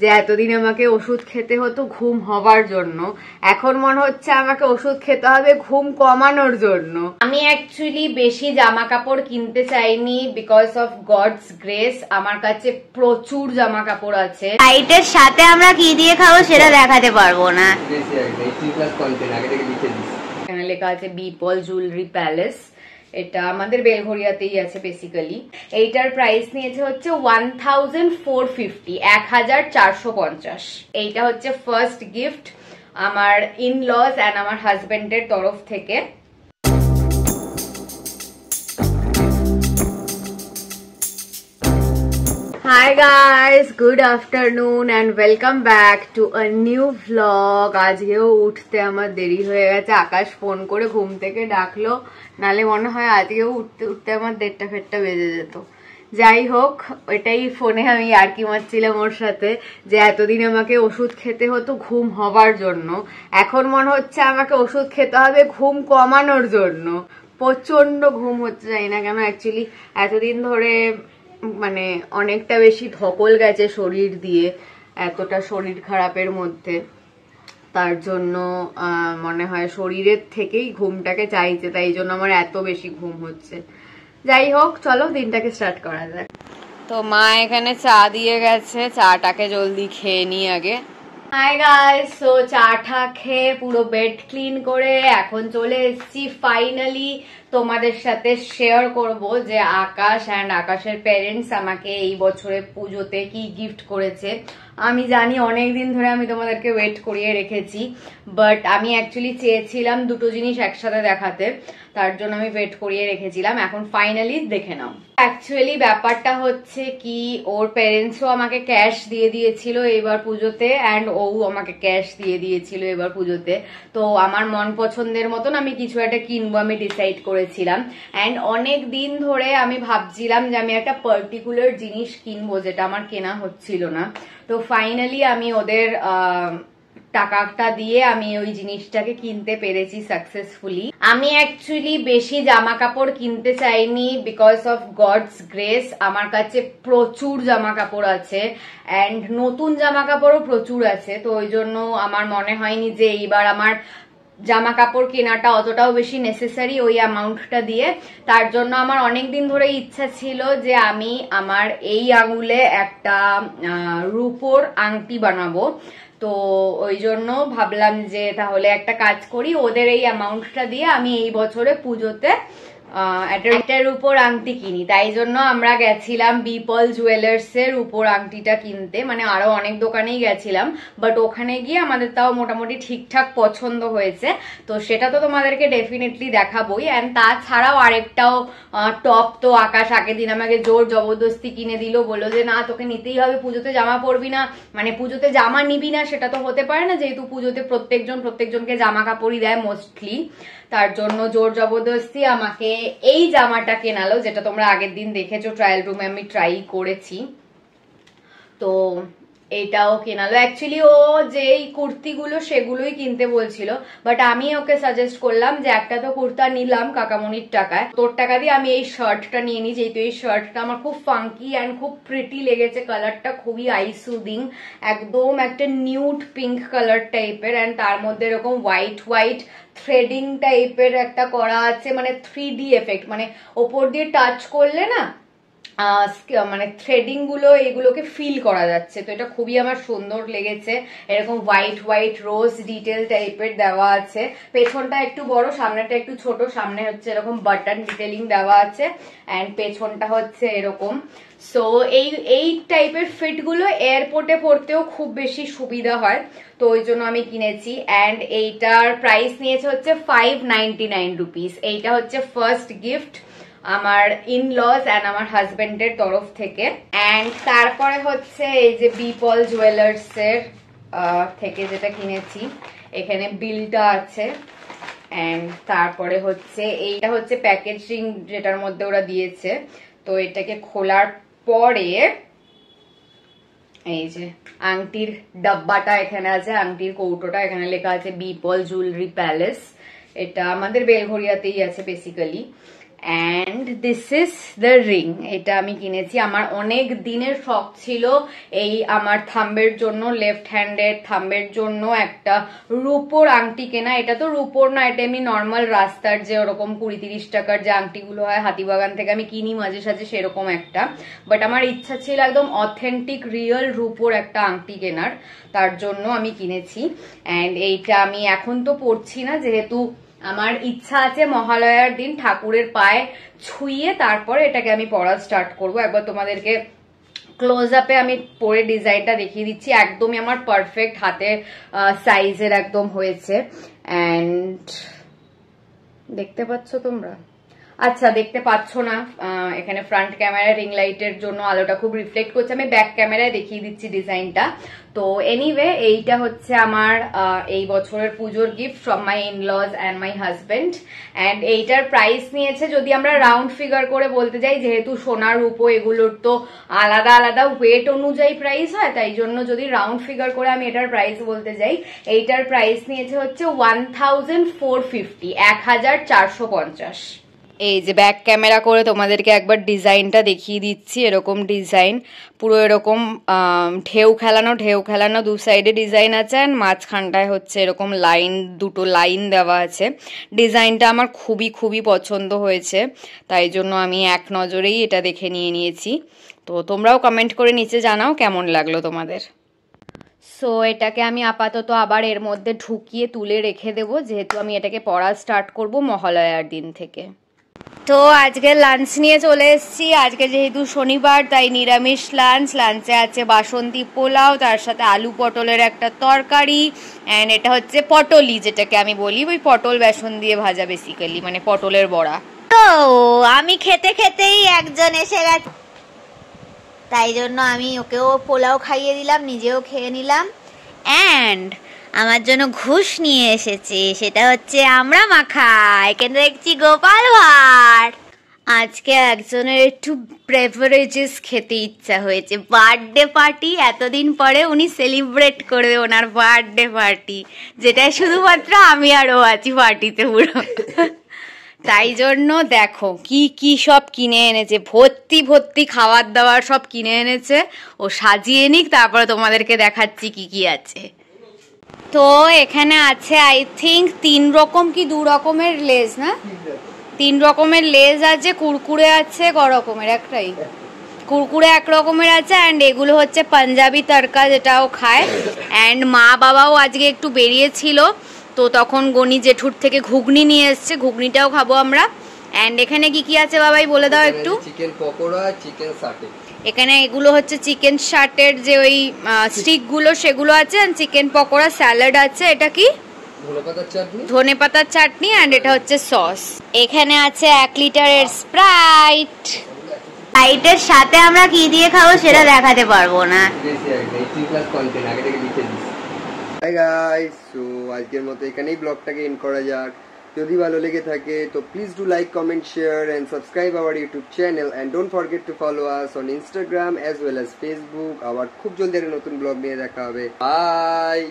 যে এতদিন আমাকে ওষুধ খেতে হতো ঘুম হবার জন্য, এখন মনে হচ্ছে আমাকে ওষুধ খেতে হবে ঘুম কমানোর জন্য। আমি অ্যাকচুয়ালি বেশি জামা কাপড় কিনতে চাইনি, বিকজ অফ গডস গ্রেস আমার কাছে প্রচুর জামা কাপড় আছে। লাইটের সাথে আমরা কি দিয়ে খাবো সেটা দেখাতে পারবো না। এখানে লেখা আছে বিপল জুয়েলারি প্যালেস, এটা আমাদের বেলঘরিয়াতেই আছে বেসিক্যালি। এইটার প্রাইস নিয়েছে হচ্ছে 1450, 1450। এইটা হচ্ছে ফার্স্ট গিফট আমার ইনলজ অ্যান্ড আমার হাজবেন্ডের তরফ থেকে। Hi guys, good afternoon and welcome back to a new vlog. আজকেও উঠতে আমার দেরি হয়ে গেছে, আকাশ ফোন করে ঘুম থেকে ডাকলো, নালে মনে হয় আজকেও উঠতে উঠতে আমার 1:30 বেজে যেত। যাই হোক, ওইটাই ফোনে আমি আর কি মারছিলাম ওর সাথে যে এতদিন আমাকে ওষুধ খেতে হতো ঘুম হবার জন্য, এখন মনে হচ্ছে আমাকে ওষুধ খেতে হবে ঘুম কমানোর জন্য। প্রচন্ড ঘুম হচ্ছে, জানি না কেন। অ্যাকচুয়ালি এতদিন ধরে মানে অনেকটা বেশি ধকল গেছে শরীর দিয়ে, এতটা শরীর খারাপের মধ্যে, তার জন্য মনে হয় শরীরের থেকেই ঘুমটাকে চাইছে, তাই জন্য আমার এত বেশি ঘুম হচ্ছে। যাই হোক, চলো দিনটাকে স্টার্ট করা যাক। তো মা এখানে চা দিয়ে গেছে, চাটাকে জলদি খেয়ে নি আগে। হাই গাইস, সো চাটা খেয়ে পুরো বেড ক্লিন করে এখন চলে এসেছি ফাইনালি তোমাদের সাথে শেয়ার করব যে আকাশ অ্যান্ড আকাশের প্যারেন্টস আমাকে এই বছরে পুজোতে কি গিফট করেছে। আমি জানি অনেকদিন ধরে আমি তোমাদেরকে ওয়েট করিয়ে রেখেছি, বাট আমি অ্যাকচুয়ালি চেয়েছিলাম দুটো জিনিস একসাথে দেখাতে, তার জন্য আমি ওয়েট করিয়ে রেখেছিলাম। এখন ফাইনালি দেখে নাও। অ্যাকচুয়ালি ব্যাপারটা হচ্ছে কি, ওর প্যারেন্টসও আমাকে ক্যাশ দিয়ে দিয়েছিল এবার পুজোতে, অ্যান্ড ও আমাকে ক্যাশ দিয়ে দিয়েছিল এবার পুজোতে। তো আমার মন পছন্দের মতন আমি কিছু একটা কিনবো আমি ডিসাইড করেছিলাম, অ্যান্ড অনেক দিন ধরে আমি ভাবছিলাম যে আমি একটা পার্টিকুলার জিনিস কিনবো যেটা আমার কেনা হচ্ছিল না। তো ফাইনালি আমি ওদের টাকাটা দিয়ে আমি ওই জিনিসটাকে কিনতে পেরেছি সাকসেসফুলি। আমি অ্যাকচুয়ালি বেশি জামা কাপড় কিনতে চাইনি, বিকজ অফ গডস গ্রেস আমার কাছে প্রচুর জামা কাপড় আছে, অ্যান্ড নতুন জামা কাপড়ও প্রচুর আছে। তো ওই জন্য আমার মনে হয়নি যে এইবার আমার জামা কাপড় কেনাটা অতটাও বেশি নেসেসারি ওই অ্যামাউন্টটা দিয়ে। তার জন্য আমার অনেকদিন ধরে ইচ্ছা ছিল যে আমি আমার এই আঙুলে একটা রূপোর আংটি বানাবো। তো ওই জন্য ভাবলাম যে তাহলে একটা কাজ করি, ওদের এই অ্যামাউন্টটা দিয়ে আমি এই বছরে পুজোতে এটার উপর আংটি কিনি। তাই জন্য আমরা গেছিলাম বিপল জুয়েলার্স এর উপর আংটিটা কিনতে, মানে আরো অনেক দোকানেই গেছিলাম, বাট ওখানে গিয়ে আমাদের তাও মোটামুটি ঠিকঠাক পছন্দ হয়েছে। তো সেটা তো তোমাদেরকে ডেফিনেটলি দেখাবোই। অ্যান্ড তাছাড়াও আরেকটাও টপ তো আকাশ আগের দিন আমাকে জোর জবরদস্তি কিনে দিল, বললো যে না তোকে নিতেই হবে, পুজোতে জামা পরবি না, মানে পুজোতে জামা নিবি না সেটা তো হতে পারে না, যেহেতু পুজোতে প্রত্যেকজনকে জামা কাপড়ই দেয় মোস্টলি। তার জন্য জোর জবরদস্তি আমাকে এই জামাটা কেনালো, যেটা তোমরা আগের দিন দেখেছো ট্রায়াল রুমে আমি ট্রাই করেছি। তো এটাও কেনালো। অ্যাকচুয়ালি ও যেই কুর্তিগুলো সেগুলোই কিনতে বলছিল, বাট আমি ওকে সাজেস্ট করলাম যে একটা তো কুর্তা নিলাম কাকামণির টাকায়, তোর টাকা দিয়ে আমি এই শার্টটা নিয়ে নিই, যেহেতু এই শার্টটা আমার খুব ফাঙ্কি অ্যান্ড খুব প্রিটি লেগেছে, কালারটা খুবই আই সুদিং, একদম একটা নিউড পিঙ্ক কালার টাইপের, অ্যান্ড তার মধ্যে এরকম হোয়াইট থ্রেডিং টাইপের একটা করা আছে, মানে 3D এফেক্ট, মানে ওপর দিয়ে টাচ করলে না মানে থ্রেডিং গুলো এগুলোকে ফিল করা যাচ্ছে। তো এটা খুবই আমার সুন্দর লেগেছে, এরকম হোয়াইট রোজ ডিটেল টাইপের দেওয়া আছে, পেছনটা একটু বড় সামনেটা একটু ছোট, সামনে হচ্ছে এরকম বাটন ডিটেলিং দেওয়া আছে, অ্যান্ড পেছনটা হচ্ছে এরকম। সো এই টাইপের ফিট গুলো এয়ারপোর্টে পড়তেও খুব বেশি সুবিধা হয়, তো ওই জন্য আমি কিনেছি। অ্যান্ড এইটার প্রাইস নিয়েছে হচ্ছে 599 রুপিস। এইটা হচ্ছে ফার্স্ট গিফট আমার ইনলজ অ্যান্ড আমার হাজবেন্ডের তরফ থেকে। অ্যান্ড তারপরে হচ্ছে এই যে বিপল জুয়েলার্স এর থেকে যেটা কিনেছি, এখানে বিলটা আছে। অ্যান্ড তারপরে হচ্ছে এইটা হচ্ছে প্যাকেজিং যেটার মধ্যে ওরা দিয়েছে। তো এটাকে খোলার পরে এই যে আংটির ডাব্বাটা এখানে আছে, আংটির কৌটোটা, এখানে লেখা আছে বিপল জুয়েলারি প্যালেস, এটা আমাদের বেলঘরিয়াতেই আছে basically. And this is the ring. এটা আমি কিনেছি, আমার অনেক দিনের শখ ছিল এই আমার থাম্বের জন্য, লেফট হ্যান্ডের থাম্বের জন্য একটা রূপোর আংটি কেনা। এটা তো রূপোর না, এটা এমনি নর্মাল রাস্তার যে ওরকম 20-30 টাকার যে আংটিগুলো হয় হাতিবাগান থেকে আমি কিনি মাঝে সাঝে, সেরকম একটা। বাট আমার ইচ্ছা ছিল একদম অথেন্টিক রিয়েল রূপোর একটা আংটি কেনার, তার জন্য আমি কিনেছি। অ্যান্ড এইটা আমি এখন তো পরছি না, যেহেতু আমার ইচ্ছা আছে মহালয়ার দিন ঠাকুরের পায়ে ছুঁয়ে তারপরে এটাকে আমি পরা স্টার্ট করব। একবার তোমাদেরকে ক্লোজ আপে আমি পরে ডিজাইনটা দেখিয়ে দিচ্ছি, একদমই আমার পারফেক্ট হাতে সাইজের একদম হয়েছে। অ্যান্ড দেখতে পাচ্ছ তোমরা? আচ্ছা দেখতে পাচ্ছ না, এখানে ফ্রন্ট ক্যামেরায় রিং লাইটের জন্য আলোটা খুব রিফ্লেক্ট করছে, আমি ব্যাক ক্যামেরায় দেখিয়ে দিচ্ছি ডিজাইনটা। তো এনিওয়ে এইটা হচ্ছে আমার এই বছরের পুজোর gift from my in-laws and my husband. And এইটার প্রাইস নিয়েছে, যদি আমরা রাউন্ড ফিগার করে বলতে যাই, যেহেতু সোনার রূপো এগুলোর তো আলাদা আলাদা ওয়েট অনুযায়ী প্রাইস হয়, তাই জন্য যদি রাউন্ড ফিগার করে আমি এটার প্রাইস বলতে যাই, এইটার প্রাইস নিয়েছে হচ্ছে 1450, 1450। এই যে ব্যাক ক্যামেরা করে তোমাদেরকে একবার ডিজাইনটা দেখিয়ে দিচ্ছি, এরকম ডিজাইন পুরো এরকম ঢেউ খেলানো দু সাইডে ডিজাইন আছে, আর মাঝখানটায় হচ্ছে এরকম লাইন, দুটো লাইন দেওয়া আছে। ডিজাইনটা আমার খুবই খুবই পছন্দ হয়েছে, তাই জন্য আমি এক নজরেই এটা দেখে নিয়েছি। তো তোমরাও কমেন্ট করে নিচে জানাও কেমন লাগলো তোমাদের। সো এটাকে আমি আপাতত আবার এর মধ্যে ঢুকিয়ে তুলে রেখে দেবো, যেহেতু আমি এটাকে পড়া স্টার্ট করব মহালয়ার দিন থেকে। তো আজকে লাঞ্চ নিয়ে চলে এসেছি, আজকে যেহেতু শনিবার তাই নিরামিষ লাঞ্চে আছে বাসন্তী পোলাও, তার সাথে আলু পটলের একটা তরকারি, অ্যান্ড এটা হচ্ছে পটলি, যেটাকে আমি বলি ওই পটল বেসন দিয়ে ভাজা, বেসিক্যালি মানে পটলের বড়া। তো আমি খেতে খেতেই একজন এসে গেছে, তাই জন্য আমি ওকেও পোলাও খাইয়ে দিলাম, নিজেও খেয়ে নিলাম। অ্যান্ড আমার জন্য ঘুষ নিয়ে এসেছে, সেটা হচ্ছে আমরা মাখা। এখানে দেখছি গোপাল ভাঁড়। আজকে একজনের একটু বেভারেজেস খেতে ইচ্ছা হয়েছে, বার্থডে পার্টি, এতদিন পরে উনি সেলিব্রেট করবে ওনার বার্থডে পার্টি, যেটা শুধুমাত্র আমি আরও আছি পার্টিতে পুরো। তাই জন্য দেখো কি কি সব কিনে এনেছে, ভর্তি ভর্তি খাবার দাবার সব কিনে এনেছে। ও সাজিয়ে নিক, তারপরে তোমাদেরকে দেখাচ্ছি কি কি আছে। তো এখানে আছে আই থিঙ্ক 3 রকম কি 2 রকমের লেজ, না 3 রকমের লেজ আছে, কুরকুরে আছে ক রকমের, একটাই কুরকুরে 1 রকমের আছে। অ্যান্ড এগুলো হচ্ছে পাঞ্জাবি তড়কা, যেটাও খায়। অ্যান্ড মা বাবাও আজকে একটু বেরিয়েছিল, তো তখন গনি জেঠুর থেকে ঘুগনি নিয়ে এসছে, ঘুগনিটাও খাবো আমরা। অ্যান্ড এখানে কি কি আছে বাবাই বলে দাও একটু। চিকেন পকোড়া, চিকেন সাটে, এখানে এগুলো হচ্ছে চিকেন শার্টের যে ওই স্টিকগুলো সেগুলো আছে, আর চিকেন পকোড়া, স্যালাড আছে, এটা কি ধনেপাতার চাটনি, অ্যান্ড এটা হচ্ছে সস। এখানে আছে 1 লিটারের স্প্রাইট। স্প্রাইটের সাথে আমরা কি দিয়ে খাবো সেটা দেখাতে পারবো না। হাই গাইস, সো আজকের মতো এখানেই ব্লগটাকে এন্ড করা যাক। যদি ভালো লেগে থাকে তো please do like, comment, share and subscribe our YouTube channel, and don't forget to follow us on Instagram as well as Facebook. আবার খুব জলদি একটা নতুন ব্লগ নিয়ে দেখা হবে। বাই।